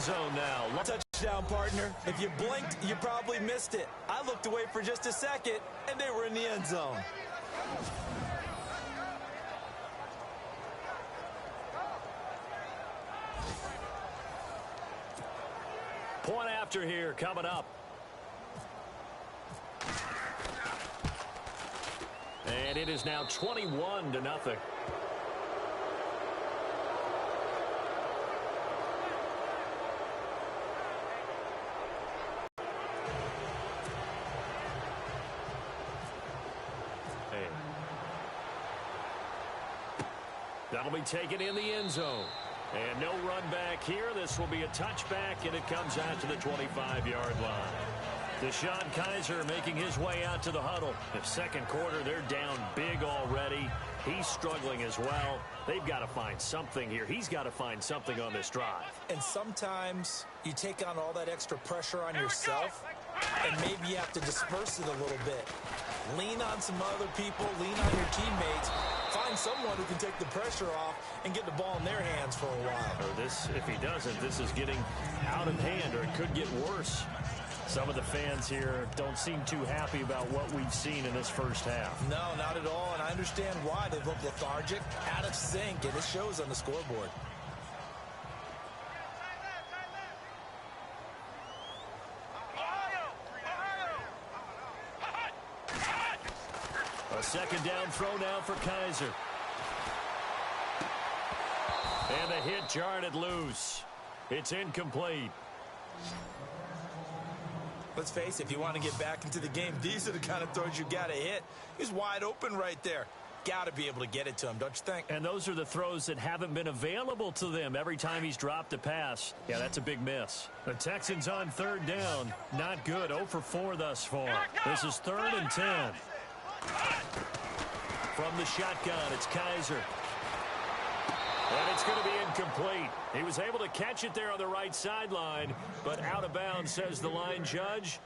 zone now. Touchdown, partner. If you blinked, you probably missed it. I looked away for just a second, and they were in the end zone. Point after here coming up. And it is now 21-0. That'll be taken in the end zone. And no run back here. This will be a touchback, and it comes out to the 25-yard line. Deshaun Kaiser making his way out to the huddle. The second quarter, they're down big already. He's struggling as well. They've got to find something here. He's got to find something on this drive. And sometimes you take on all that extra pressure on yourself, and maybe you have to disperse it a little bit. Lean on some other people. Lean on your teammates. Find someone who can take the pressure off and get the ball in their hands for a while. Or this, if he doesn't, this is getting out of hand, or it could get worse. Some of the fans here don't seem too happy about what we've seen in this first half. No, not at all, and I understand why. They look lethargic, out of sync, and it shows on the scoreboard. A second down throw now for Kaiser. And the hit jarred it loose. It's incomplete. Let's face it, if you want to get back into the game, these are the kind of throws you got to hit. He's wide open right there. Got to be able to get it to him, don't you think? And those are the throws that haven't been available to them every time he's dropped a pass. Yeah, that's a big miss. The Texans on third down. Not good. 0 for 4 thus far. This is 3rd and 10. From the shotgun, it's Kaiser. And it's going to be incomplete. He was able to catch it there on the right sideline, but out of bounds, says the line judge.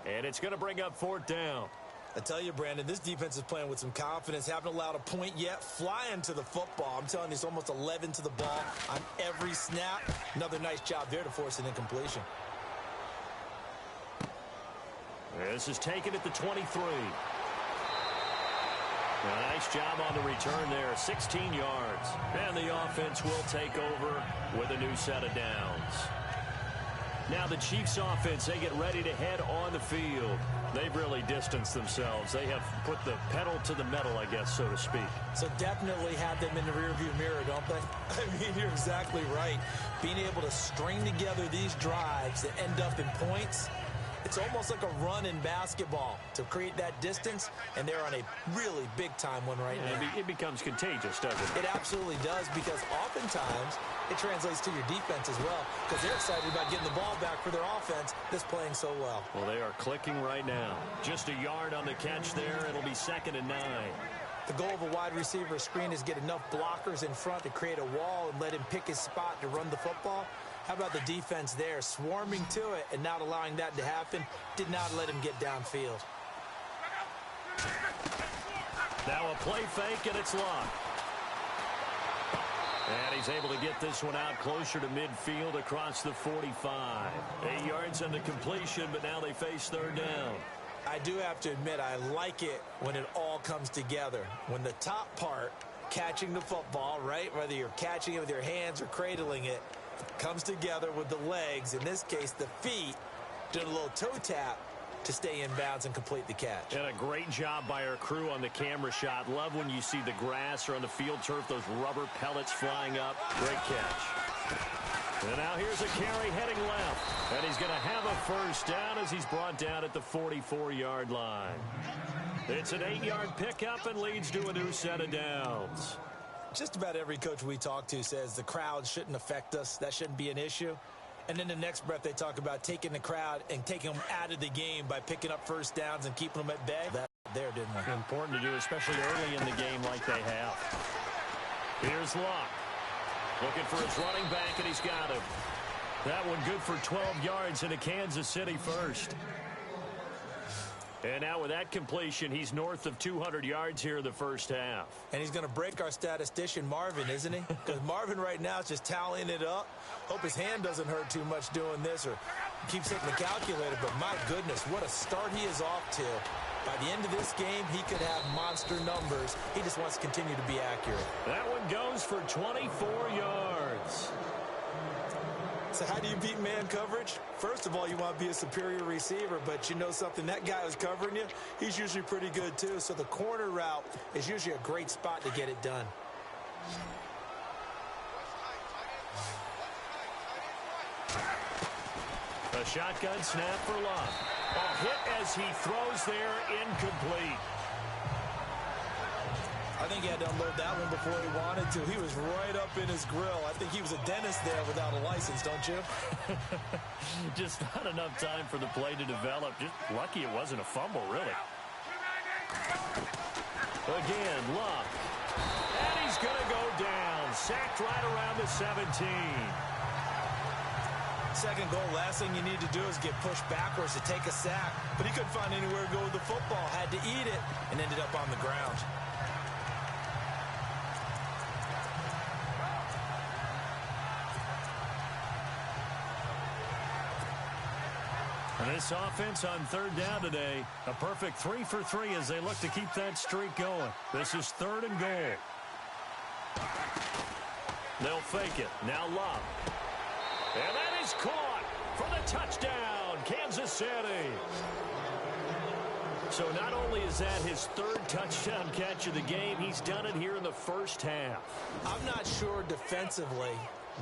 And it's going to bring up 4th down. I tell you, Brandon, this defense is playing with some confidence. Haven't allowed a point yet. Flying to the football. I'm telling you, it's almost 11 to the ball on every snap. Another nice job there to force an incompletion. This is taken at the 23. A nice job on the return there, 16 yards. And the offense will take over with a new set of downs. Now the Chiefs offense, they get ready to head on the field. They've really distanced themselves. They have put the pedal to the metal, I guess, so to speak. So definitely have them in the rearview mirror, don't they? I mean, you're exactly right. Being able to string together these drives that end up in points, it's almost like a run in basketball to create that distance, and they're on a really big-time one right now. It becomes contagious, doesn't it? It absolutely does, because oftentimes it translates to your defense as well, because they're excited about getting the ball back for their offense that's playing so well. Well, they are clicking right now. Just a yard on the catch there. It'll be 2nd and 9. The goal of a wide receiver screen is get enough blockers in front to create a wall and let him pick his spot to run the football. How about the defense there, swarming to it and not allowing that to happen? Did not let him get downfield. Now a play fake, and it's locked. And he's able to get this one out closer to midfield across the 45. 8 yards on the completion, but now they face 3rd down. I do have to admit, I like it when it all comes together. When the top part, catching the football, right, whether you're catching it with your hands or cradling it, comes together with the legs, in this case the feet, doing a little toe tap to stay in bounds and complete the catch. And a great job by our crew on the camera shot. Love when you see the grass or on the field turf, those rubber pellets flying up. Great catch. And now here's a carry heading left. And he's going to have a 1st down as he's brought down at the 44-yard line. It's an 8-yard pickup and leads to a new set of downs. Just about every coach we talk to says the crowd shouldn't affect us. That shouldn't be an issue. And in the next breath, they talk about taking the crowd and taking them out of the game by picking up 1st downs and keeping them at bay. That there, didn't we? Important to do, especially early in the game like they have. Here's Luck. Looking for his running back, and he's got him. That one good for 12 yards into Kansas City 1st. And now with that completion, he's north of 200 yards here in the first half. And he's going to break our statistician, Marvin, isn't he? Because Marvin right now is just tallying it up. Hope his hand doesn't hurt too much doing this or keeps hitting the calculator. But my goodness, what a start he is off to. By the end of this game, he could have monster numbers. He just wants to continue to be accurate. That one goes for 24 yards. So how do you beat man coverage? First of all, you want to be a superior receiver, but you know something, that guy who's covering you, he's usually pretty good too. So the corner route is usually a great spot to get it done. A shotgun snap for Love. A hit as he throws there, incomplete. I think he had to unload that one before he wanted to. He was right up in his grill. I think he was a dentist there without a license, don't you? Just not enough time for the play to develop. Just lucky it wasn't a fumble, really. Again, Love. And he's going to go down. Sacked right around the 17. Second goal, last thing you need to do is get pushed backwards to take a sack. But he couldn't find anywhere to go with the football. Had to eat it and ended up on the ground. And this offense on third down today, a perfect 3 for 3 as they look to keep that streak going. This is 3rd and goal. They'll fake it. Now Love. And that is caught for the touchdown, Kansas City. So not only is that his 3rd touchdown catch of the game, he's done it here in the first half. I'm not sure defensively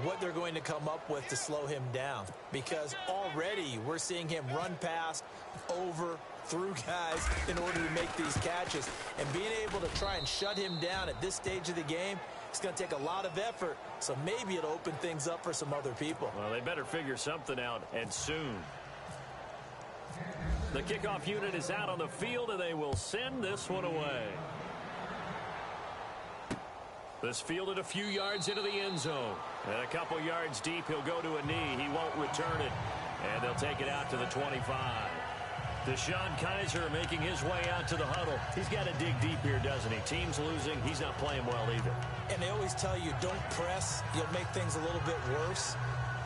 what they're going to come up with to slow him down, because already we're seeing him run past, over, through guys in order to make these catches. And being able to try and shut him down at this stage of the game, it's going to take a lot of effort, so maybe it'll open things up for some other people. Well, they better figure something out, and soon. The kickoff unit is out on the field, and they will send this one away. This fielded a few yards into the end zone. And a couple yards deep, he'll go to a knee. He won't return it. And they'll take it out to the 25. Deshaun Kaiser making his way out to the huddle. He's got to dig deep here, doesn't he? Team's losing. He's not playing well either. And they always tell you, don't press. You'll make things a little bit worse.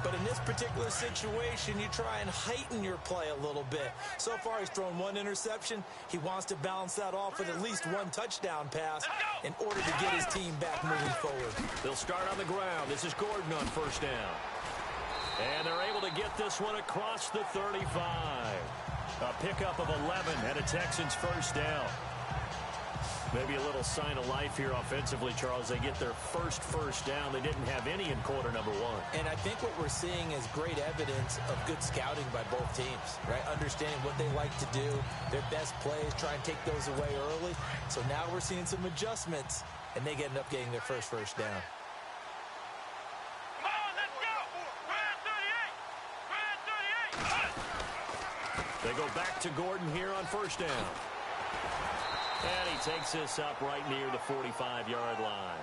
But in this particular situation, you try and heighten your play a little bit. So far, he's thrown 1 interception. He wants to balance that off with at least 1 touchdown pass in order to get his team back moving forward. They'll start on the ground. This is Gordon on first down. And they're able to get this one across the 35. A pickup of 11 and a Texans first down. Maybe a little sign of life here offensively, Charles. They get their first down. They didn't have any in quarter number 1. And I think what we're seeing is great evidence of good scouting by both teams, right? Understanding what they like to do, their best plays, try and take those away early. So now we're seeing some adjustments, and they end up getting their first down. They go back to Gordon here on first down. And he takes this up right near the 45-yard line.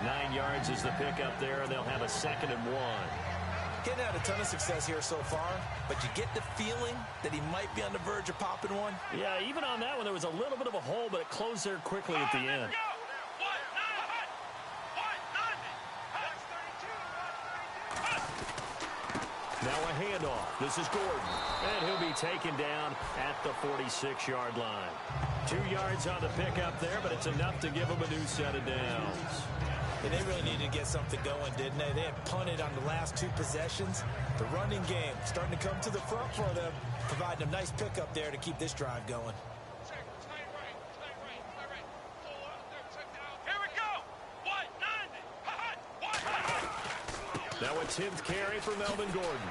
9 yards is the pickup there, and they'll have a 2nd and 1. Getting had a ton of success here so far, but you get the feeling that he might be on the verge of popping one. Yeah, even on that one, there was a little bit of a hole, but it closed there quickly at the end. Now a handoff. This is Gordon. And he'll be taken down at the 46-yard line. 2 yards on the pickup there, but it's enough to give him a new set of downs. And they really needed to get something going, didn't they? They had punted on the last 2 possessions. The running game starting to come to the front for them, providing a nice pickup there to keep this drive going. Now a 10th carry for Melvin Gordon.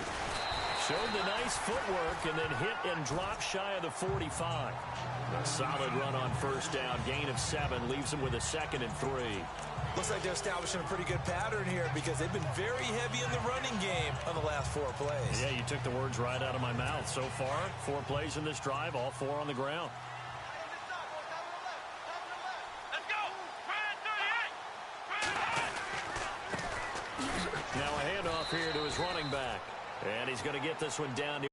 Showed the nice footwork and then hit and dropped shy of the 45. A solid run on first down. Gain of 7 leaves him with a 2nd and 3. Looks like they're establishing a pretty good pattern here because they've been very heavy in the running game on the last 4 plays. Yeah, you took the words right out of my mouth. So far, 4 plays in this drive, all 4 on the ground. Now a handoff here to his running back. And he's going to get this one down to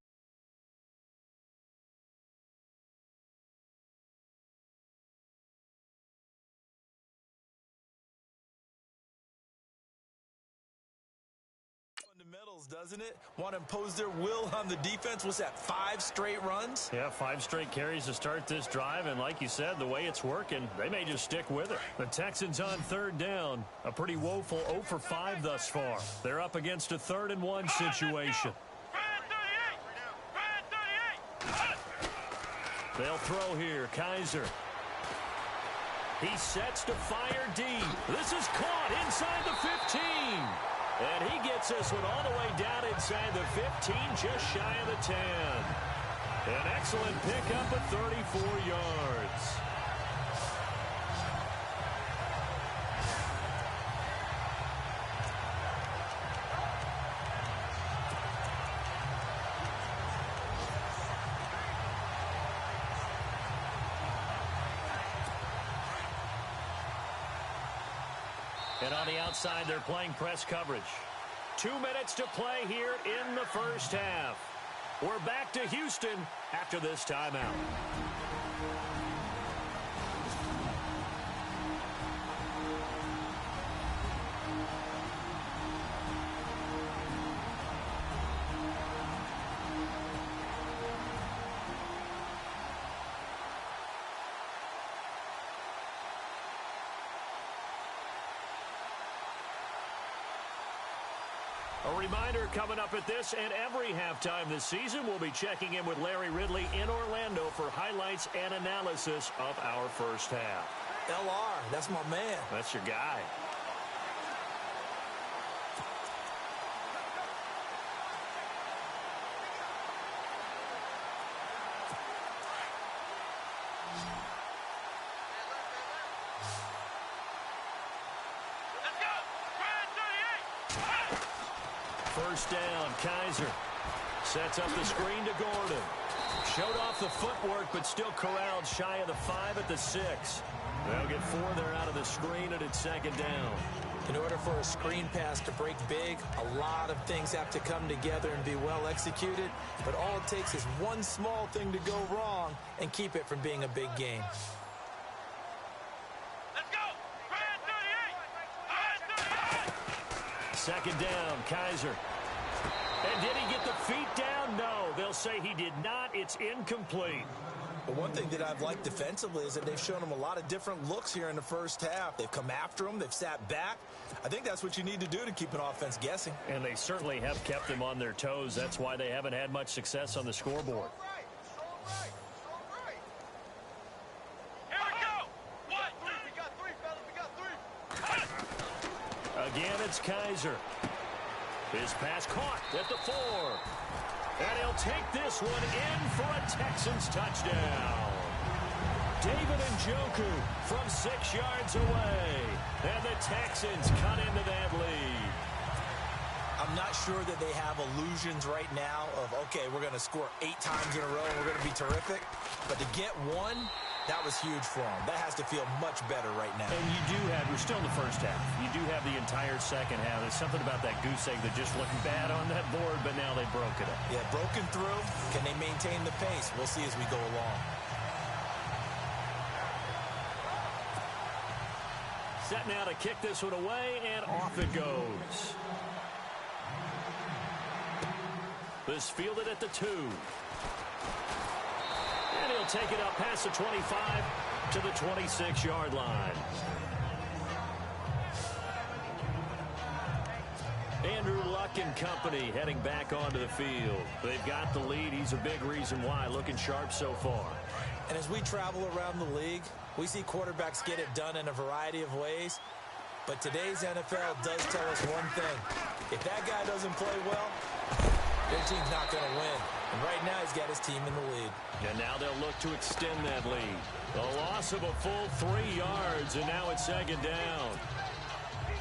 fundamentals, doesn't it? Want to impose their will on the defense. What's that, 5 straight runs? Yeah, 5 straight carries to start this drive, and like you said, the way it's working, they may just stick with it. The Texans on 3rd down. A pretty woeful 0 for 5 thus far. They're up against a 3rd and 1 situation. They'll throw here. Kaiser. He sets to fire deep. This is caught inside the 15. And he gets this one all the way down inside the 15, just shy of the 10. An excellent pickup of 34 yards. And on the outside, they're playing press coverage. 2 minutes to play here in the first half. We're back to Houston after this timeout. A reminder coming up at this and every halftime this season, we'll be checking in with Larry Ridley in Orlando for highlights and analysis of our first half. LR, that's my man. That's your guy. First down, Kaiser sets up the screen to Gordon. Showed off the footwork, but still corralled shy of the 5 at the 6. They'll get 4 there out of the screen, and it's 2nd down. In order for a screen pass to break big, a lot of things have to come together and be well executed, but all it takes is one small thing to go wrong and keep it from being a big game. Let's go! 38! 2nd down, Kaiser. And did he get the feet down? No, they'll say he did not. It's incomplete. But one thing that I've liked defensively is that they've shown him a lot of different looks here in the first half. They've come after him. They've sat back. I think that's what you need to do to keep an offense guessing. And they certainly have kept them on their toes. That's why they haven't had much success on the scoreboard. Here we go! 1, 2, we got 3, fellas, we got 3. Again, it's Kaiser. His pass caught at the 4. And he'll take this one in for a Texans touchdown. David Njoku from 6 yards away. And the Texans cut into that lead. I'm not sure that they have illusions right now of, okay, we're going to score 8 times in a row and we're going to be terrific. But to get one, that was huge for them. That has to feel much better right now. And you do have, we're still in the first half. You do have the entire second half. There's something about that goose egg that just looked bad on that board, but now they broke it up. Yeah, broken through. Can they maintain the pace? We'll see as we go along. Set now to kick this one away, and off it goes. This fielded at the 2. And he'll take it up past the 25 to the 26-yard line. Andrew Luck and company heading back onto the field. They've got the lead. He's a big reason why. Looking sharp so far. And as we travel around the league, we see quarterbacks get it done in a variety of ways. But today's NFL does tell us one thing. If that guy doesn't play well, their team's not going to win. And right now, he's got his team in the lead. And now they'll look to extend that lead. The loss of a full 3 yards, and now it's 2nd down.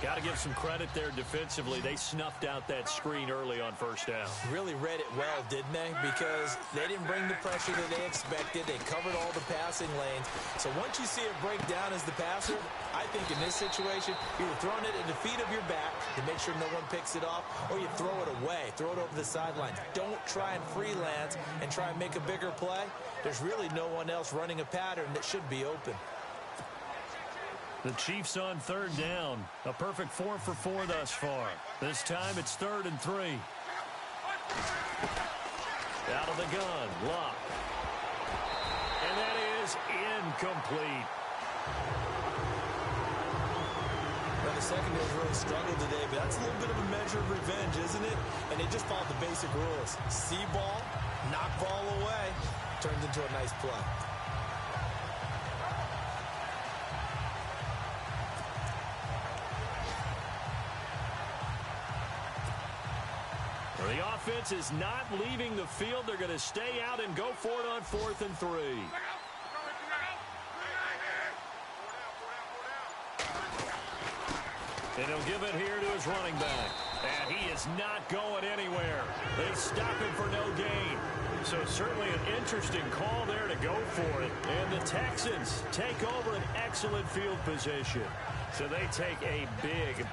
Got to give some credit there defensively. They snuffed out that screen early on first down. Really read it well, didn't they? Because they didn't bring the pressure that they expected. They covered all the passing lanes. So once you see it break down as the passer, I think in this situation, you're throwing it at the feet of your back to make sure no one picks it off, or you throw it away, throw it over the sidelines. Don't try and freelance and try and make a bigger play. There's really no one else running a pattern that should be open. The Chiefs on third down. A perfect 4 for 4 thus far. This time it's 3rd and 3. Out of the gun, Luck. And that is incomplete. Well, the secondary's really struggled today, but that's a little bit of a measure of revenge, isn't it? And they just followed the basic rules. See ball, knock ball away. Turns into a nice play. The offense is not leaving the field. They're going to stay out and go for it on 4th and 3. And he'll give it here to his running back. And he is not going anywhere. They stop him for no gain. So certainly an interesting call there to go for it. And the Texans take over an excellent field position. So they take a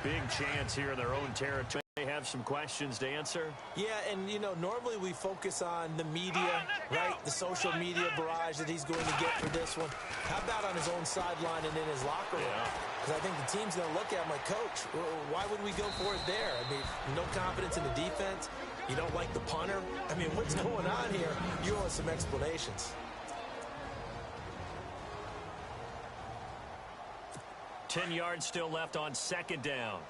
big chance here in their own territory. They have some questions to answer. Yeah, and, you know, normally we focus on the media, right? The social media barrage that he's going to get for this one. How about on his own sideline and in his locker room? Because I think the team's going to look at him like, Coach, why would we go for it there? I mean, no confidence in the defense. You don't like the punter. I mean, what's going on here? You owe us some explanations. 10 yards still left on 2nd down.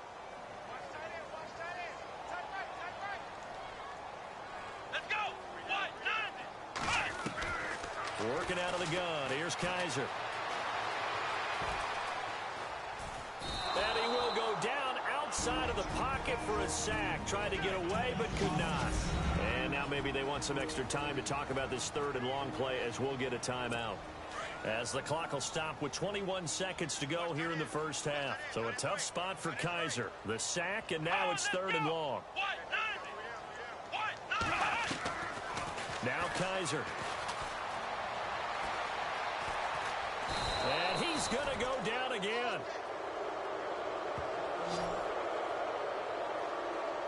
Working out of the gun. Here's Kaiser. And he will go down outside of the pocket for a sack. Tried to get away, but could not. And now maybe they want some extra time to talk about this 3rd and long play as we'll get a timeout. As the clock will stop with 21 seconds to go here in the first half. So a tough spot for Kaiser. The sack, and now it's 3rd and long. Now Kaiser. And he's going to go down again.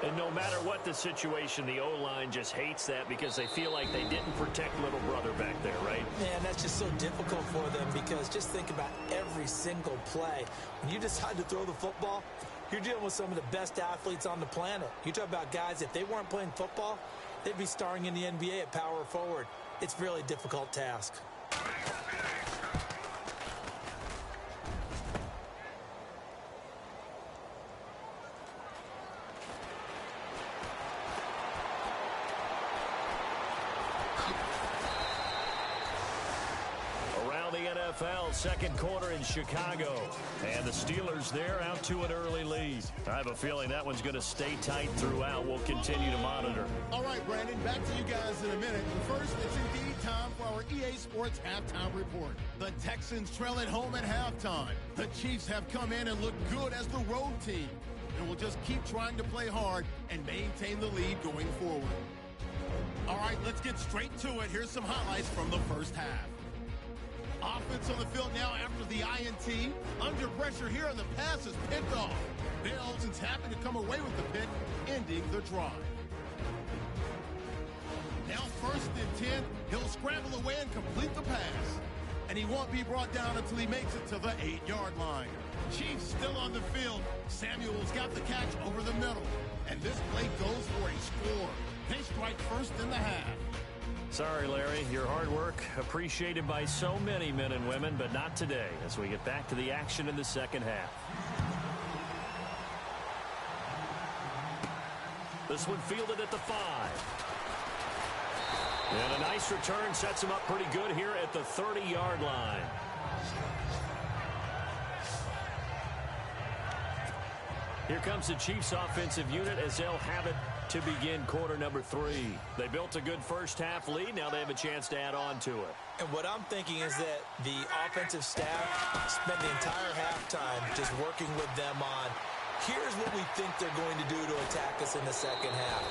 And no matter what the situation, the O-line just hates that because they feel like they didn't protect little brother back there, right? Man, that's just so difficult for them because just think about every single play. When you decide to throw the football, you're dealing with some of the best athletes on the planet. You talk about guys, if they weren't playing football, they'd be starring in the NBA at power forward. It's a really difficult task. Second quarter in Chicago. And the Steelers there out to an early lead. I have a feeling that one's going to stay tight throughout. We'll continue to monitor. All right, Brandon, back to you guys in a minute. But first, it's indeed time for our EA Sports Halftime Report. The Texans trail at home at halftime. The Chiefs have come in and looked good as the road team. And will just keep trying to play hard and maintain the lead going forward. All right, let's get straight to it. Here's some highlights from the first half. Offense on the field now after the INT. Under pressure here, and the pass is picked off. Bellson's happy to come away with the pick, ending the drive. Now 1st and 10. He'll scramble away and complete the pass. And he won't be brought down until he makes it to the 8-yard line. Chiefs still on the field. Samuel's got the catch over the middle. And this play goes for a score. They strike first in the half. Sorry, Larry. Your hard work appreciated by so many men and women, but not today as we get back to the action in the second half. This one fielded at the 5. And a nice return sets him up pretty good here at the 30-yard line. Here comes the Chiefs offensive unit as they'll have it to begin quarter number 3. They built a good first half lead. Now they have a chance to add on to it. And what I'm thinking is that the offensive staff spent the entire halftime just working with them on, here's what we think they're going to do to attack us in the second half.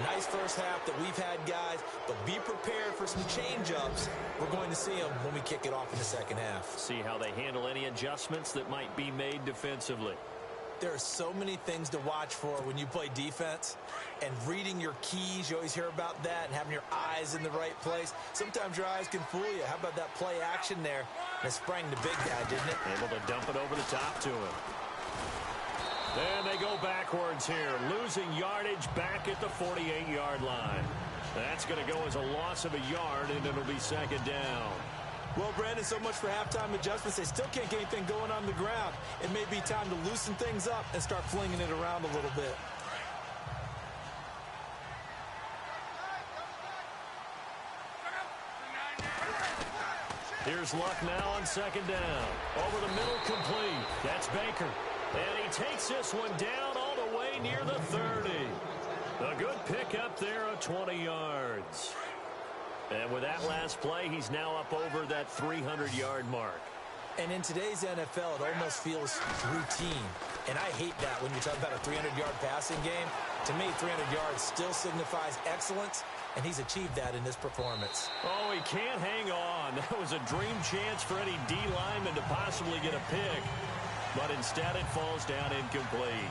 Nice first half that we've had, guys, but be prepared for some change-ups. We're going to see them when we kick it off in the second half. See how they handle any adjustments that might be made defensively. There are so many things to watch for when you play defense, and reading your keys, you always hear about that, and having your eyes in the right place. Sometimes your eyes can fool you. How about that play action there? And it sprang the big guy, didn't it? Able to dump it over the top to him. And they go backwards here, losing yardage back at the 48-yard line. That's going to go as a loss of a yard, and it'll be second down. Well, Brandon, so much for halftime adjustments. They still can't get anything going on the ground. It may be time to loosen things up and start flinging it around a little bit. Here's Luck now on second down. Over the middle, complete. That's Baker. And he takes this one down all the way near the 30. A good pickup there of 20 yards. And with that last play, he's now up over that 300-yard mark. And in today's NFL, it almost feels routine. And I hate that when you talk about a 300-yard passing game. To me, 300 yards still signifies excellence, and he's achieved that in this performance. Oh, he can't hang on. That was a dream chance for any D lineman to possibly get a pick. But instead, it falls down incomplete.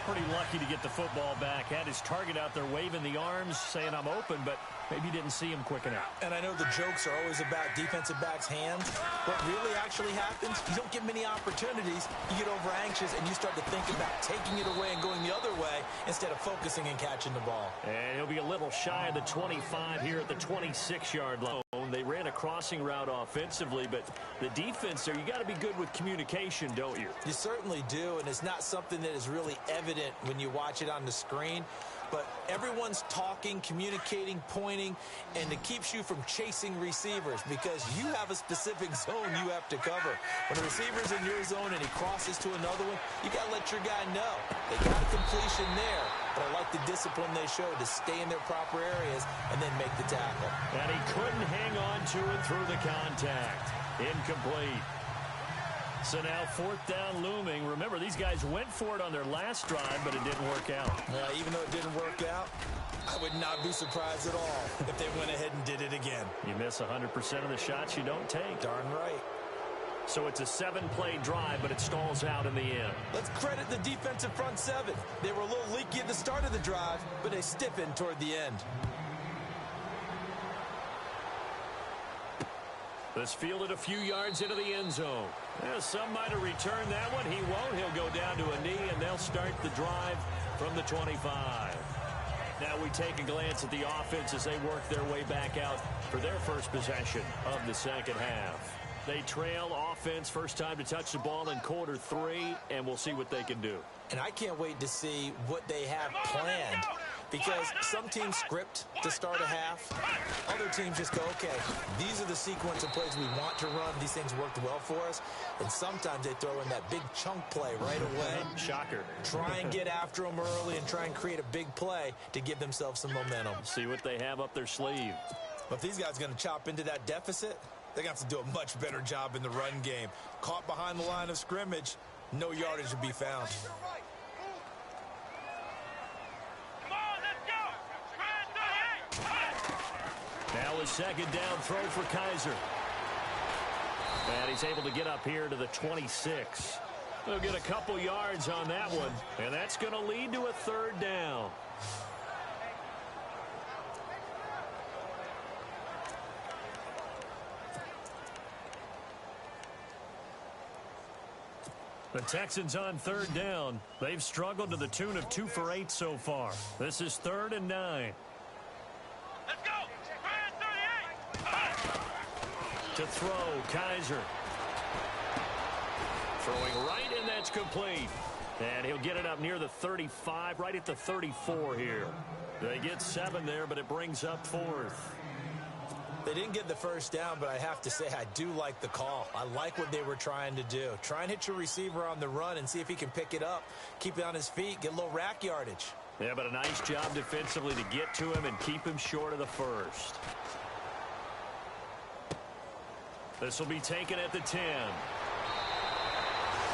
Pretty lucky to get the football back. Had his target out there waving the arms, saying I'm open, but maybe didn't see him quick enough. And I know the jokes are always about defensive backs' hands. What really actually happens, you don't get many opportunities. You get over anxious, and you start to think about taking it away and going the other way instead of focusing and catching the ball. And he'll be a little shy of the 25 here at the 26-yard line. They ran a crossing route offensively, but the defense there, you got to be good with communication, don't you? You certainly do, and it's not something that is really evident when you watch it on the screen. But everyone's talking, communicating, pointing, and it keeps you from chasing receivers because you have a specific zone you have to cover. When a receiver's in your zone and he crosses to another one, you got to let your guy know. They got a completion there, but I like the discipline they showed to stay in their proper areas and then make the tackle. And he couldn't hang on to it through the contact. Incomplete. So now fourth down looming. Remember, these guys went for it on their last drive, but it didn't work out. Even though it didn't work out, I would not be surprised at all if they went ahead and did it again. You miss 100% of the shots you don't take. Darn right. So it's a 7-play drive, but it stalls out in the end. Let's credit the defensive front seven. They were a little leaky at the start of the drive, but they stiffened toward the end. This fielded a few yards into the end zone. Some might have returned that one. He won't. He'll go down to a knee, and they'll start the drive from the 25. Now we take a glance at the offense as they work their way back out for their first possession of the second half. They trail offense, first time to touch the ball in quarter 3, and we'll see what they can do. And I can't wait to see what they have planned, because some teams script to start a half. Other teams just go, okay, these are the sequence of plays we want to run. These things worked well for us. And sometimes they throw in that big chunk play right away. Shocker. Try and get after them early and try and create a big play to give themselves some momentum. See what they have up their sleeve. But if these guys are going to chop into that deficit, they're going to have to do a much better job in the run game. Caught behind the line of scrimmage, no yardage to be found. Now a second down throw for Kaiser. And he's able to get up here to the 26. He'll get a couple yards on that one, and that's going to lead to a third down. The Texans on third down. They've struggled to the tune of 2 for 8 so far. This is 3rd and 9. Let's go! 38! To throw, Kaiser. Throwing right, and that's complete. And he'll get it up near the 35, right at the 34 here. They get 7 there, but it brings up 4th. They didn't get the first down, but I have to say I do like the call. I like what they were trying to do. Try and hit your receiver on the run and see if he can pick it up, keep it on his feet, get a little rack yardage. Yeah, but a nice job defensively to get to him and keep him short of the first. This will be taken at the 10.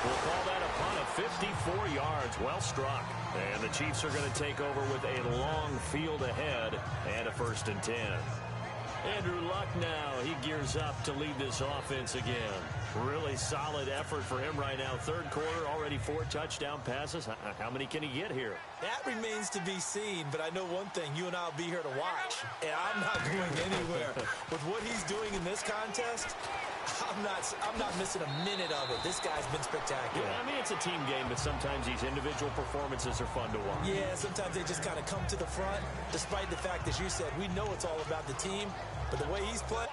We'll call that a punt of 54 yards. Well struck. And the Chiefs are going to take over with a long field ahead and a 1st and 10. Andrew Luck now, he gears up to lead this offense again. Really solid effort for him right now. Third quarter, already 4 touchdown passes. How many can he get here? That remains to be seen, but I know one thing. You and I will be here to watch, and I'm not going anywhere. With what he's doing in this contest, I'm not missing a minute of it. This guy's been spectacular. Yeah, I mean, it's a team game, but sometimes these individual performances are fun to watch. Yeah, sometimes they just kind of come to the front, despite the fact, as you said, we know it's all about the team, but the way he's playing.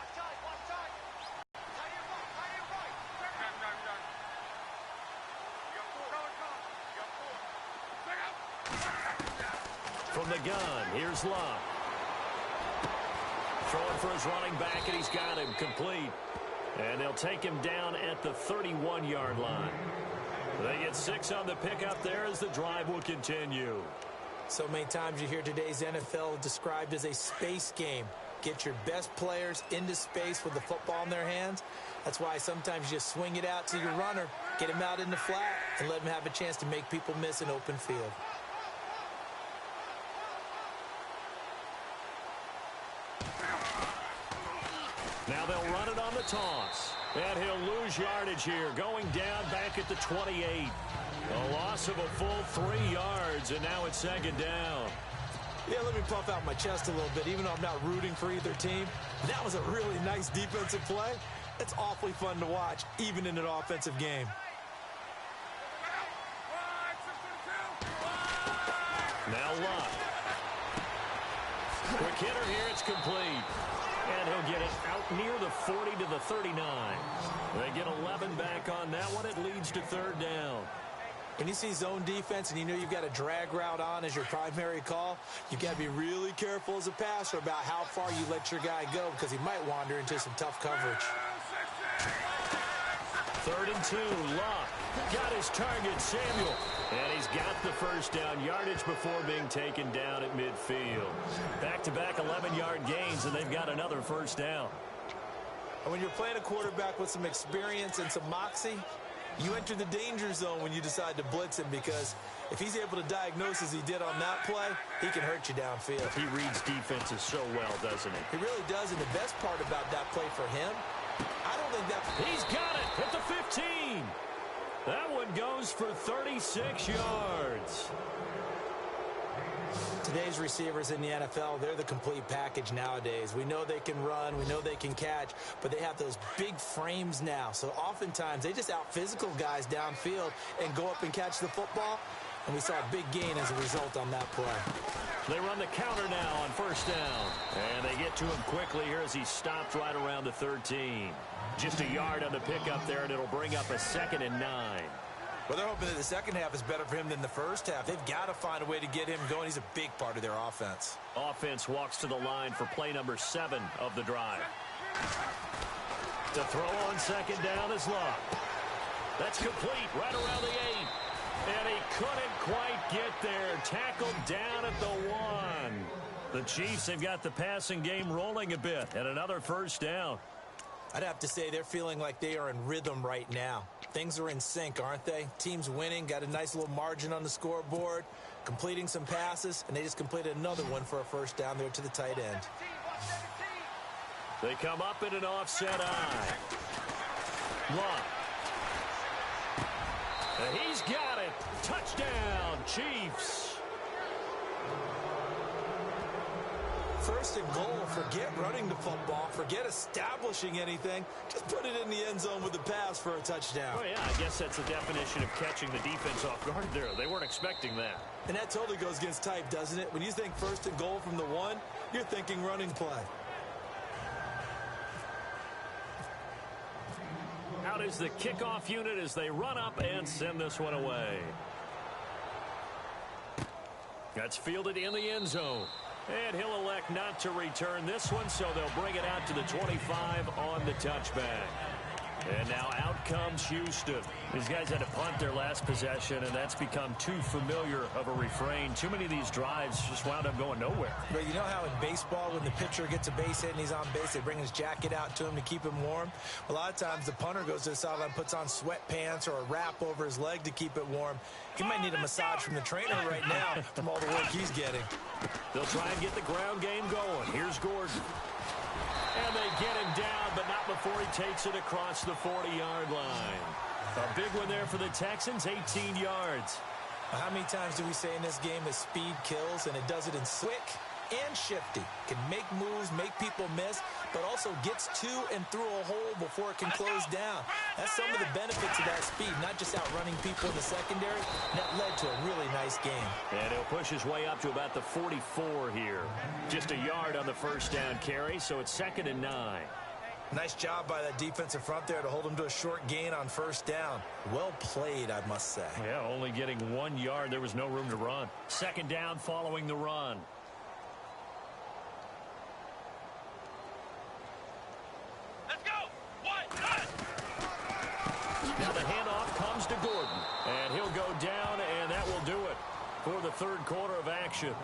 From the gun, here's Luck. Throwing for his running back, and he's got him complete. And they'll take him down at the 31-yard line. They get 6 on the pickup there as the drive will continue. So many times you hear today's NFL described as a space game. Get your best players into space with the football in their hands. That's why sometimes you just swing it out to your runner, get him out in the flat, and let him have a chance to make people miss an open field. Now they'll run it on the toss. And he'll lose yardage here, going down back at the 28. A loss of a full 3 yards, and now it's second down. Yeah, let me puff out my chest a little bit, even though I'm not rooting for either team. That was a really nice defensive play. It's awfully fun to watch, even in an offensive game. Now Luck. Quick hitter here, it's complete. And he'll get it out near the 40 to the 39. They get 11 back on that one. It leads to third down. When you see zone defense and you know you've got a drag route on as your primary call, you've got to be really careful as a passer about how far you let your guy go because he might wander into some tough coverage. 3rd and 2, Luck got his target, Samuel. And he's got the first down yardage before being taken down at midfield. Back-to-back 11-yard gains, and they've got another first down. And when you're playing a quarterback with some experience and some moxie, you enter the danger zone when you decide to blitz him because if he's able to diagnose as he did on that play, he can hurt you downfield. He reads defenses so well, doesn't he? He really does, and the best part about that play for him, I don't think that... He's got it at the 15. That one goes for 36 yards. Today's receivers in the NFL, they're the complete package nowadays. We know they can run, we know they can catch, but they have those big frames now. So oftentimes they just out-physical guys downfield and go up and catch the football. And we saw a big gain as a result on that play. They run the counter now on first down. And they get to him quickly here as he stopped right around the 13. Just a yard on the pickup there, and it'll bring up a 2nd and 9. Well, they're hoping that the second half is better for him than the first half. They've got to find a way to get him going. He's a big part of their offense. Offense walks to the line for play number 7 of the drive. To throw on second down is Luck. That's complete right around the 8. And he couldn't quite get there. Tackled down at the 1. The Chiefs have got the passing game rolling a bit. And another first down. I'd have to say they're feeling like they are in rhythm right now. Things are in sync, aren't they? Team's winning, got a nice little margin on the scoreboard, completing some passes, and they just completed another one for a first down there to the tight end. They come up in an offset eye. Luck. And he's got it. Touchdown, Chiefs. First and goal, forget running the football, forget establishing anything. Just put it in the end zone with the pass for a touchdown. Oh, yeah, I guess that's the definition of catching the defense off guard there. They weren't expecting that. And that totally goes against type, doesn't it? When you think first and goal from the 1, you're thinking running play. Out is the kickoff unit as they run up and send this one away. That's fielded in the end zone. And he'll elect not to return this one, so they'll bring it out to the 25 on the touchback. And now out comes Houston. These guys had to punt their last possession, and that's become too familiar of a refrain. Too many of these drives just wound up going nowhere. But you know how in baseball, when the pitcher gets a base hit and he's on base, they bring his jacket out to him to keep him warm? A lot of times the punter goes to the sideline, puts on sweatpants or a wrap over his leg to keep it warm. He might need a massage from the trainer right now from all the work he's getting. They'll try and get the ground game going. Here's Gordon. And they get him down, but not before he takes it across the 40-yard line. A big one there for the Texans, 18 yards. How many times do we say in this game that speed kills, and it does it in quick and shifty? Can make moves, make people miss, but also gets to and through a hole before it can close down. That's some of the benefits of that speed, not just outrunning people in the secondary. That led to a really nice game. And he'll push his way up to about the 44 here. Just a yard on the first down carry, so it's 2nd and 9. Nice job by that defensive front there to hold him to a short gain on first down. Well played, I must say. Yeah, only getting 1 yard. There was no room to run. 2nd down following the run. Let's go. 1, 9. Now the handoff comes to Gordon. And he'll go down, and that will do it for the third quarter of action.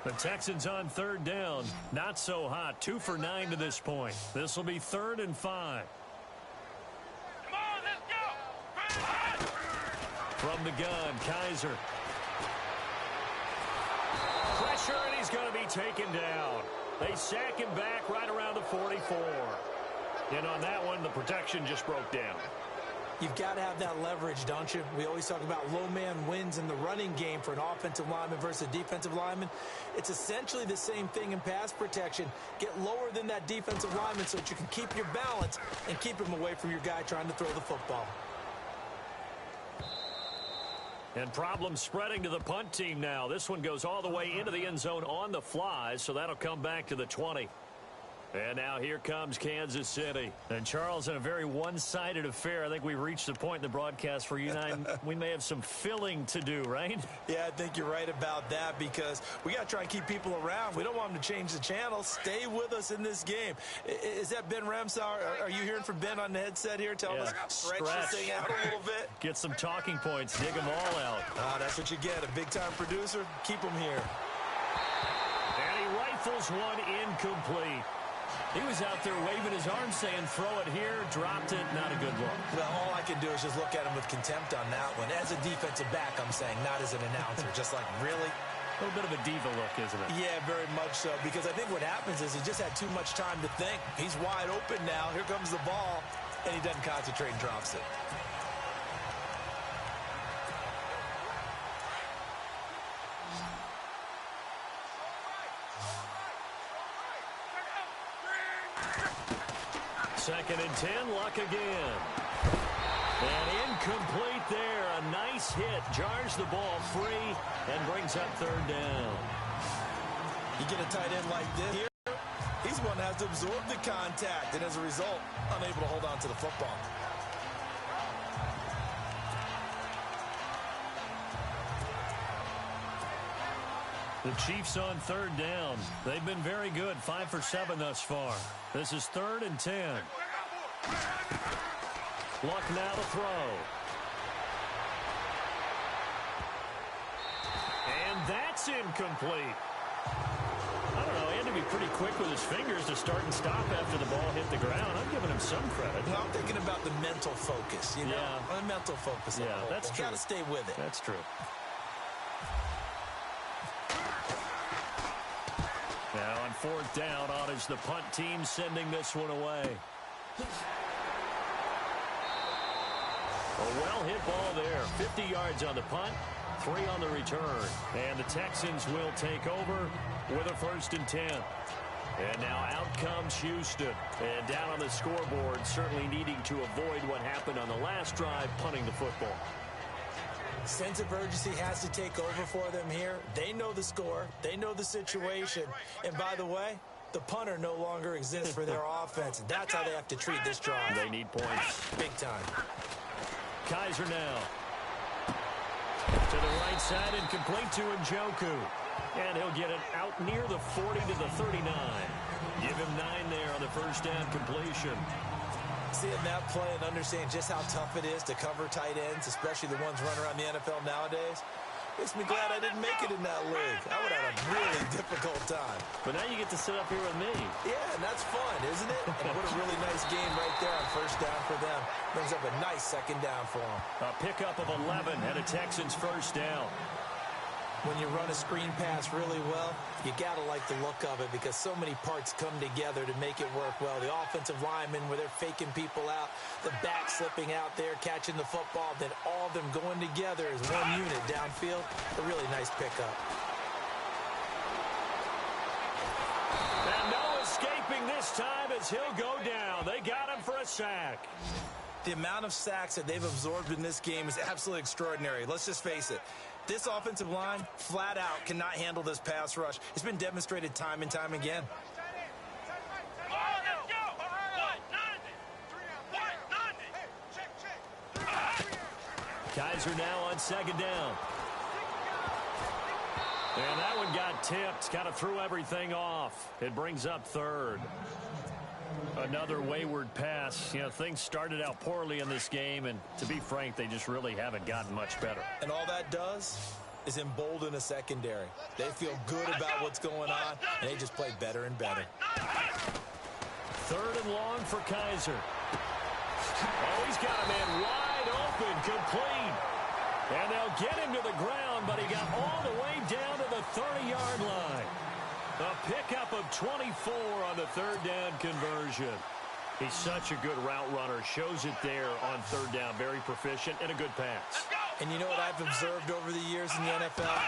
The Texans on 3rd down. Not so hot. 2 for 9 to this point. This will be 3rd and 5. Come on, let's go. From the gun, Kaiser. Pressure, and he's going to be taken down. They sack him back right around the 44. And on that one, the protection just broke down. You've got to have that leverage, don't you? We always talk about low man wins in the running game for an offensive lineman versus a defensive lineman. It's essentially the same thing in pass protection. Get lower than that defensive lineman so that you can keep your balance and keep him away from your guy trying to throw the football. And problems spreading to the punt team now. This one goes all the way into the end zone on the fly, so that'll come back to the 20. And now here comes Kansas City. And, Charles, in a very one-sided affair, I think we've reached the point in the broadcast where you and I, we may have some filling to do, right? Yeah, I think you're right about that because we got to try and keep people around. We don't want them to change the channel. Stay with us in this game. Is that Ben Ramsauer? Are you hearing from Ben on the headset here telling us stretch this thing out a little bit? Get some talking points. Dig them all out. That's what you get. A big-time producer. Keep them here. And he rifles one incomplete. He was out there waving his arm saying, throw it here, dropped it, not a good look. Well, all I can do is just look at him with contempt on that one. As a defensive back, I'm saying, not as an announcer. Just like, really? A little bit of a diva look, isn't it? Yeah, very much so. Because I think what happens is he just had too much time to think. He's wide open now. Here comes the ball. And he doesn't concentrate and drops it. Second and 10, Luck again. And incomplete there. A nice hit. Jars the ball free and brings up 3rd down. You get a tight end like this here, he's one that has to absorb the contact. And as a result, unable to hold on to the football. The Chiefs on 3rd down. They've been very good. 5 for 7 thus far. This is 3rd and 10. Luck now to throw. And that's incomplete. I don't know. He had to be pretty quick with his fingers to start and stop after the ball hit the ground. I'm giving him some credit. Well, I'm thinking about the mental focus, you know? Yeah. The mental focus. Yeah, that's true. You got to stay with it. That's true. Now on 4th down, on is the punt team sending this one away. A well-hit ball there. 50 yards on the punt, 3 on the return. And the Texans will take over with a 1st and 10. And now out comes Houston. And down on the scoreboard, certainly needing to avoid what happened on the last drive, punting the football. Sense of urgency has to take over for them here. They know the score. They know the situation. And by the way, the punter no longer exists for their offense. That's how they have to treat this drive. They need points. Big time. Kaiser now. To the right side and complete to Njoku. And he'll get it out near the 40 to the 39. Give him 9 there on the first down completion. Seeing that play and understand just how tough it is to cover tight ends, especially the ones running around the NFL nowadays. Makes me glad I didn't make it in that league. I would have had a really difficult time. But now you get to sit up here with me. Yeah, and that's fun, isn't it? And what a really nice game right there on first down for them. Brings up a nice second down for them. A pickup of 11 and a Texans first down. When you run a screen pass really well, you got to like the look of it because so many parts come together to make it work well. The offensive linemen, where they're faking people out, the back slipping out there, catching the football, then all of them going together as one unit downfield. A really nice pickup. And no escaping this time as he'll go down. They got him for a sack. The amount of sacks that they've absorbed in this game is absolutely extraordinary. Let's just face it. This offensive line, flat out, cannot handle this pass rush. It's been demonstrated time and time again. Kaiser now on second down. And that one got tipped. Kind of threw everything off. It brings up third. Another wayward pass. You know, things started out poorly in this game, and to be frank, they just really haven't gotten much better. And all that does is embolden a secondary. They feel good about what's going on, and they just play better and better. Third and long for Kaiser. Oh, he's got a man wide open, complete. And they'll get him to the ground, but he got all the way down to the 30-yard line. A pickup of 24 on the third down conversion. He's such a good route runner. Shows it there on third down. Very proficient and a good pass. And you know what I've observed over the years in the NFL?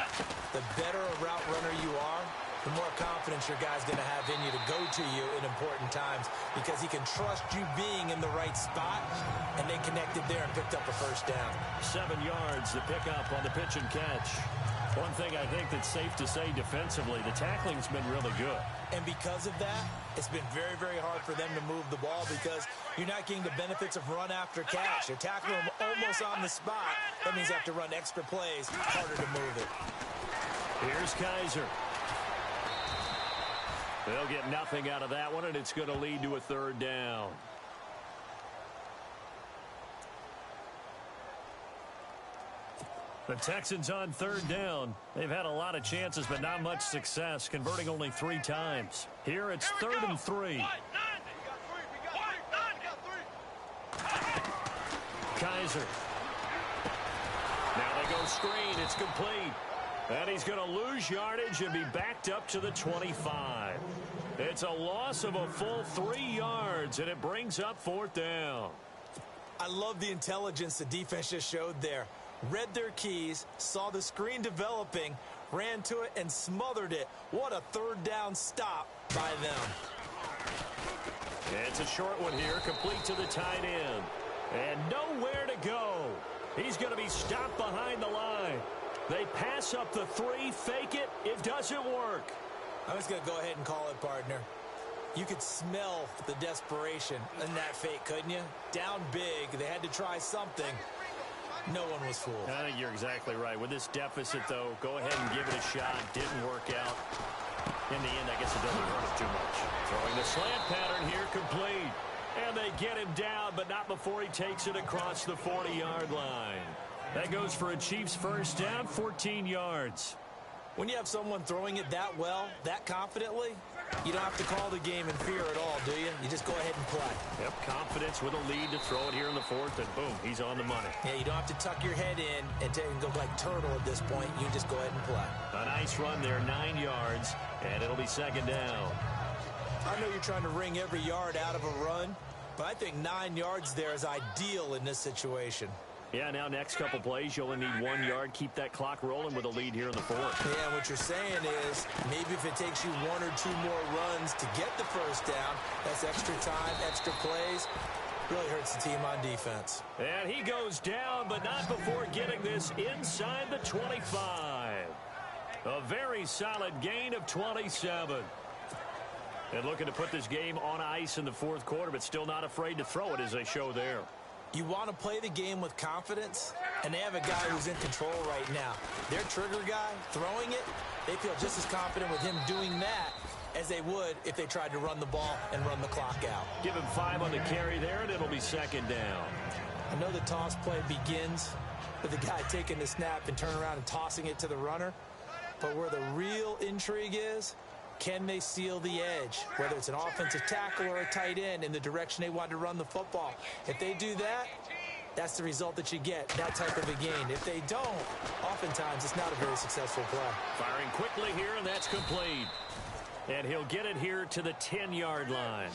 The better a route runner you are, the more confidence your guy's going to have in you to go to you in important times because he can trust you being in the right spot, and they connected there and picked up a first down. 7 yards, the pickup on the pitch and catch. One thing I think that's safe to say defensively, the tackling's been really good. And because of that, it's been very, very hard for them to move the ball because you're not getting the benefits of run after catch. You're tackling them almost on the spot. That means you have to run extra plays, harder to move it. Here's Kaiser. They'll get nothing out of that one, and it's going to lead to a third down. The Texans on third down. They've had a lot of chances, but not much success, converting only 3 times. Here it's third and 3. Kaiser. Now they go screen. It's complete. And he's going to lose yardage and be backed up to the 25. It's a loss of a full 3 yards, and it brings up fourth down. I love the intelligence the defense just showed there. Read their keys, saw the screen developing, ran to it, and smothered it. What a third down stop by them. It's a short one here, complete to the tight end. And nowhere to go. He's going to be stopped behind the line. They pass up the 3, fake it. It doesn't work. I'm just going to go ahead and call it, partner. You could smell the desperation in that fake, couldn't you? Down big. They had to try something. No one was fooled. I think you're exactly right. With this deficit, though, go ahead and give it a shot. Didn't work out. In the end, I guess it doesn't hurt us too much. Throwing the slant pattern here, complete. And they get him down, but not before he takes it across the 40-yard line. That goes for a Chiefs first down, 14 yards. When you have someone throwing it that well, that confidently, you don't have to call the game in fear at all, do you? You just go ahead and play. Yep, confidence with a lead to throw it here in the fourth, and boom, he's on the money. Yeah, you don't have to tuck your head in and go like turtle at this point. You just go ahead and play. A nice run there, 9 yards, and it'll be second down. I know you're trying to wring every yard out of a run, but I think 9 yards there is ideal in this situation. Yeah, now next couple plays, you only need 1 yard. Keep that clock rolling with a lead here in the fourth. Yeah, what you're saying is maybe if it takes you 1 or 2 more runs to get the first down, that's extra time, extra plays. Really hurts the team on defense. And he goes down, but not before getting this inside the 25. A very solid gain of 27. And looking to put this game on ice in the fourth quarter, but still not afraid to throw it as they show there. You want to play the game with confidence, and they have a guy who's in control right now. Their trigger guy, throwing it, they feel just as confident with him doing that as they would if they tried to run the ball and run the clock out. Give him 5 on the carry there, and it'll be second down. I know the toss play begins with the guy taking the snap and turning around and tossing it to the runner. But where the real intrigue is, can they seal the edge, whether it's an offensive tackle or a tight end, in the direction they want to run the football? If they do that, that's the result that you get, that type of a gain. If they don't, oftentimes it's not a very successful play. Firing quickly here, and that's complete. And he'll get it here to the 10-yard line.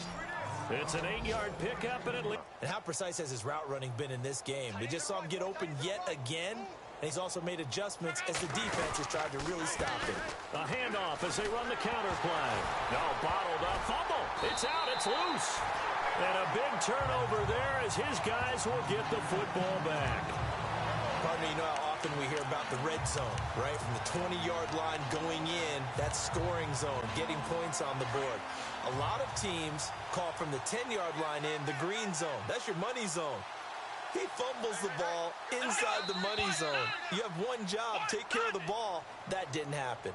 It's an 8-yard pickup, and And how precise has his route running been in this game? We just saw him get open yet again, and he's also made adjustments as the defense has tried to really stop him. A handoff as they run the counter play. No, bottled up. Fumble. It's out. It's loose. And a big turnover there as his guys will get the football back. Pardon me, you know how often we hear about the red zone, right? From the 20-yard line going in, that scoring zone, getting points on the board. A lot of teams call from the 10-yard line in the green zone. That's your money zone. He fumbles the ball inside the money zone. You have one job, take care of the ball. That didn't happen.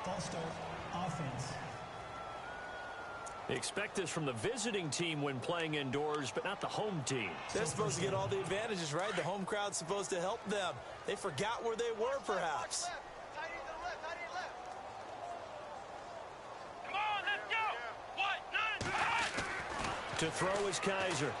False start, offense. Expect this from the visiting team when playing indoors, but not the home team. They're supposed to get all the advantages, right? The home crowd's supposed to help them. They forgot where they were, perhaps. Come on, let's go. 1, 9, To throw is Kaiser.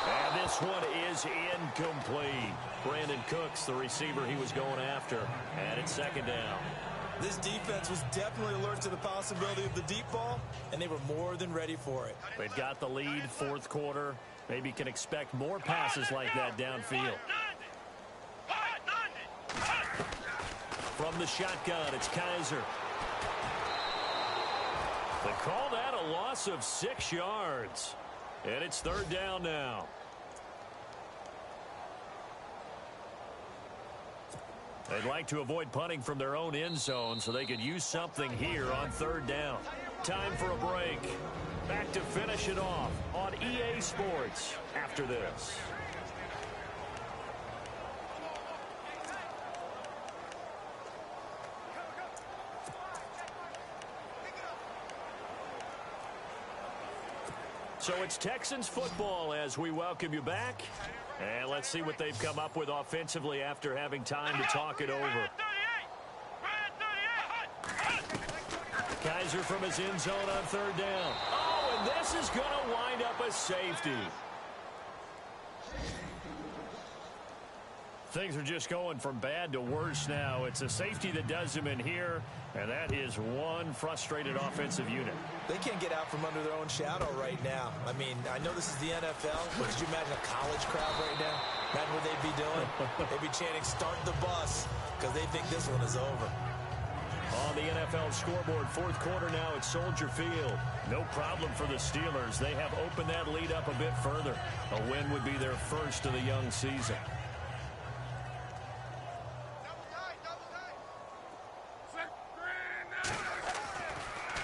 And this one is incomplete. Brandon Cooks, the receiver he was going after. And it's second down. This defense was definitely alert to the possibility of the deep ball, and they were more than ready for it. They've got the lead, fourth quarter. Maybe can expect more passes like that downfield. From the shotgun, it's Kaiser. They call that a loss of 6 yards. And it's third down now. They'd like to avoid punting from their own end zone so they could use something here on third down. Time for a break. Back to finish it off on EA Sports after this. So it's Texans football as we welcome you back. And let's see what they've come up with offensively after having time to talk it over. Kaiser from his end zone on third down. Oh, and this is going to wind up a safety. Things are just going from bad to worse now. It's a safety that does him in here, and that is one frustrated offensive unit. They can't get out from under their own shadow right now. I mean, I know this is the NFL, but could you imagine a college crowd right now? Imagine what they'd be doing. They'd be chanting, "Start the bus," because they think this one is over. On the NFL scoreboard, fourth quarter now at Soldier Field. No problem for the Steelers. They have opened that lead up a bit further. A win would be their first of the young season.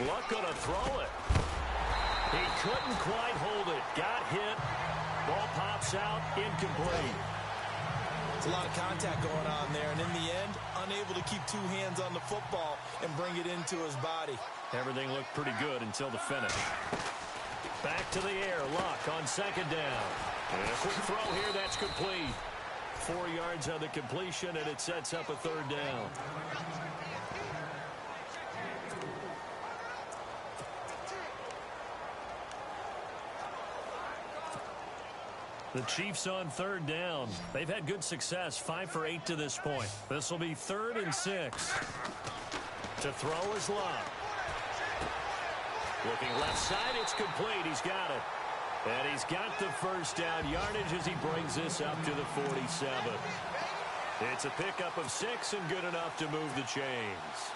Luck gonna throw it. He couldn't quite hold it. Got hit. Ball pops out. Incomplete. It's a lot of contact going on there, and in the end, unable to keep two hands on the football and bring it into his body. Everything looked pretty good until the finish. Back to the air. Luck on second down. And a quick throw here. That's complete. 4 yards on the completion, and it sets up a third down. The Chiefs on third down. They've had good success, 5 for 8 to this point. This will be 3rd and 6. To throw is Luck. Looking left side, it's complete. He's got it. And he's got the first down yardage as he brings this up to the 47. It's a pickup of 6 and good enough to move the chains.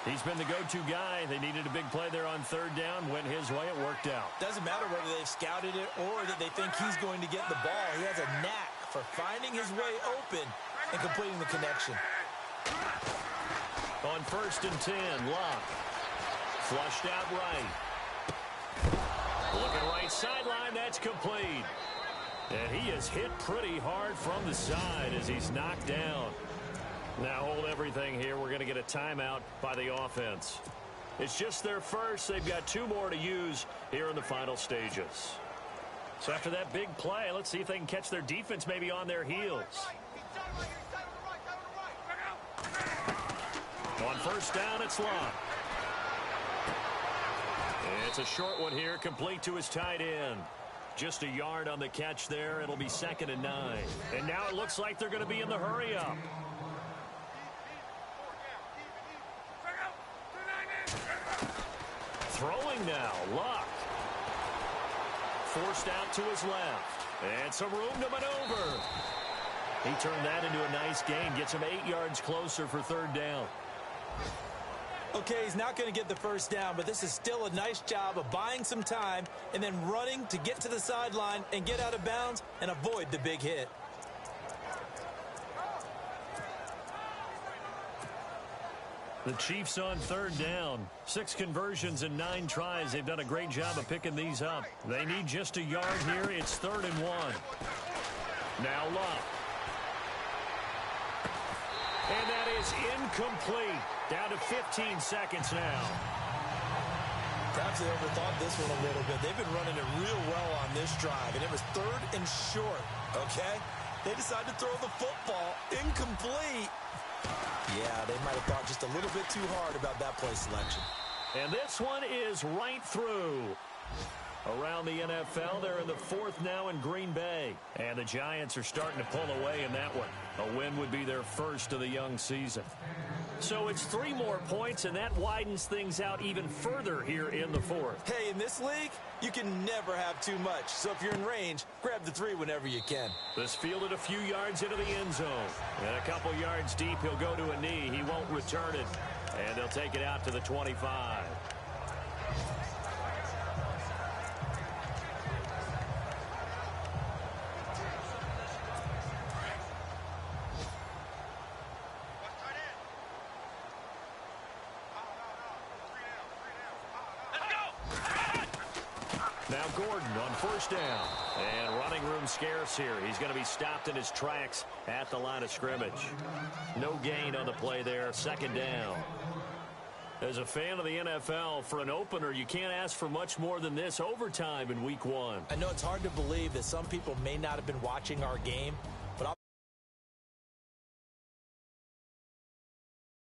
He's been the go-to guy. They needed a big play there on third down. Went his way. It worked out. Doesn't matter whether they've scouted it or that they think he's going to get the ball. He has a knack for finding his way open and completing the connection. On 1st and 10, Luck. Flushed out right. Looking right sideline. That's complete. And he is hit pretty hard from the side as he's knocked down. Now hold everything here. We're going to get a timeout by the offense. It's just their first. They've got 2 more to use here in the final stages. So after that big play, let's see if they can catch their defense maybe on their heels. On first down, it's Love. It's a short one here, complete to his tight end. Just a yard on the catch there. It'll be 2nd and 9. And now it looks like they're going to be in the hurry-up. Throwing now, Luck. Forced out to his left. And some room to maneuver. He turned that into a nice gain. Gets him 8 yards closer for 3rd down. Okay, he's not going to get the first down, but this is still a nice job of buying some time and then running to get to the sideline and get out of bounds and avoid the big hit. The Chiefs on 3rd down. 6 conversions and 9 tries. They've done a great job of picking these up. They need just a yard here. It's 3rd and 1. Now Luck. And that is incomplete. Down to 15 seconds now. Perhaps they overthought this one a little bit. They've been running it real well on this drive, and it was 3rd and short, okay? They decided to throw the football incomplete. Yeah, they might have thought just a little bit too hard about that play selection. And this one is right through. Around the NFL, they're in the 4th now in Green Bay. And the Giants are starting to pull away in that one. A win would be their first of the young season. So it's 3 more points, and that widens things out even further here in the 4th. Hey, in this league, you can never have too much. So if you're in range, grab the 3 whenever you can. This fielded a few yards into the end zone. And a couple yards deep, he'll go to a knee. He won't return it. And they'll take it out to the 25. Now Gordon on first down. And running room scarce here. He's going to be stopped in his tracks at the line of scrimmage. No gain on the play there. 2nd down. As a fan of the NFL, for an opener, you can't ask for much more than this overtime in week 1. I know it's hard to believe that some people may not have been watching our game,